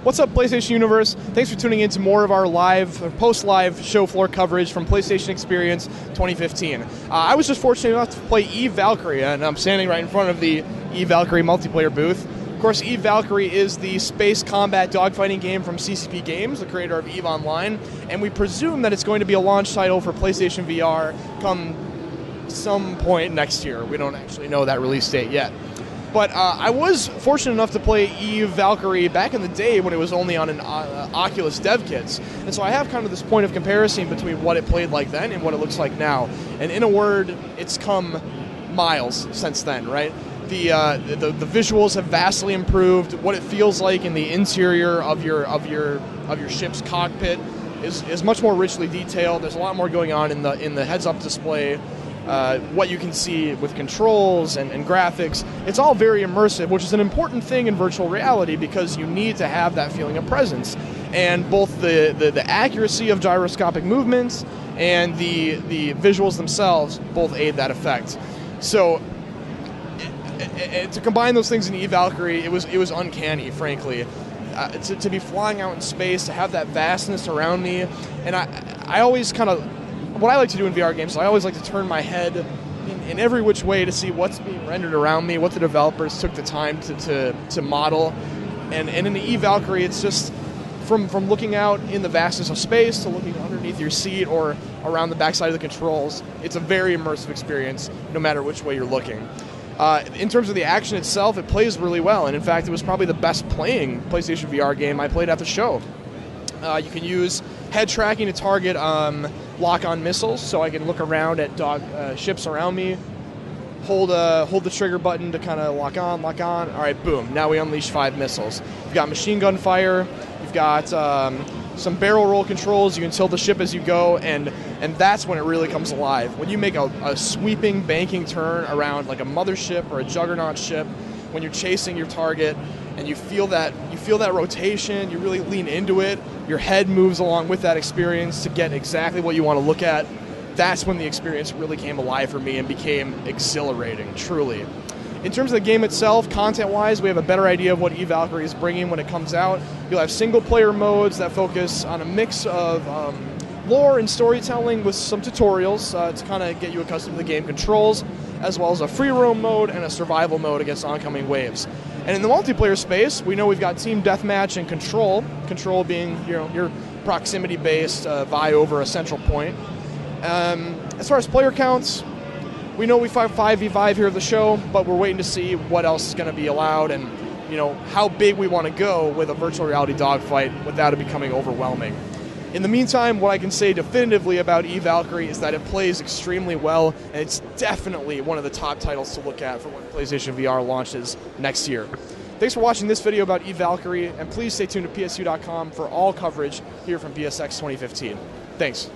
What's up, PlayStation Universe? Thanks for tuning in to more of our post-live show floor coverage from PlayStation Experience 2015. I was just fortunate enough to play Eve Valkyrie, and I'm standing right in front of the Eve Valkyrie multiplayer booth. Of course, Eve Valkyrie is the space combat dogfighting game from CCP Games, the creator of EVE Online, and we presume that it's going to be a launch title for PlayStation VR come some point next year. We don't actually know that release date yet. But I was fortunate enough to play Eve Valkyrie back in the day when it was only on an Oculus dev kits. And so I have kind of this point of comparison between what it played like then and what it looks like now. And in a word, it's come miles since then, right? The visuals have vastly improved. What it feels like in the interior of your ship's cockpit is much more richly detailed. There's a lot more going on in the heads-up display. What you can see with controls and graphics, it's all very immersive, which is an important thing in virtual reality because you need to have that feeling of presence. And both the accuracy of gyroscopic movements and the visuals themselves both aid that effect. So to combine those things in Eve Valkyrie, it was uncanny, frankly. To be flying out in space, to have that vastness around me, and I always kind of... What I like to do in VR games is I always like to turn my head in every which way to see what's being rendered around me, what the developers took the time to model. And in the Eve Valkyrie, it's just from looking out in the vastness of space to looking underneath your seat or around the backside of the controls. It's a very immersive experience, no matter which way you're looking. In terms of the action itself, it plays really well. And in fact, it was probably the best playing PlayStation VR game I played at the show. You can use head tracking to target lock-on missiles, so I can look around at ships around me, hold the trigger button to kind of lock on. All right, boom, now we unleash 5 missiles. You've got machine gun fire, you've got some barrel roll controls, you can tilt the ship as you go, and that's when it really comes alive. When you make a sweeping, banking turn around like a mothership or a juggernaut ship, when you're chasing your target, and you feel that rotation, you really lean into it, your head moves along with that experience to get exactly what you want to look at. That's when the experience really came alive for me and became exhilarating, truly. In terms of the game itself, content-wise, we have a better idea of what Eve Valkyrie is bringing when it comes out. You'll have single-player modes that focus on a mix of lore and storytelling with some tutorials to kind of get you accustomed to the game controls, as well as a free roam mode and a survival mode against oncoming waves. And in the multiplayer space, we know we've got Team Deathmatch and Control. Control being your proximity-based vie over a central point. As far as player counts, we know we fight 5v5 here at the show, but we're waiting to see what else is going to be allowed and how big we want to go with a virtual reality dogfight without it becoming overwhelming. In the meantime, what I can say definitively about Eve Valkyrie is that it plays extremely well, and it's definitely one of the top titles to look at for when PlayStation VR launches next year. Thanks for watching this video about Eve Valkyrie, and please stay tuned to PSU.com for all coverage here from PSX 2015. Thanks.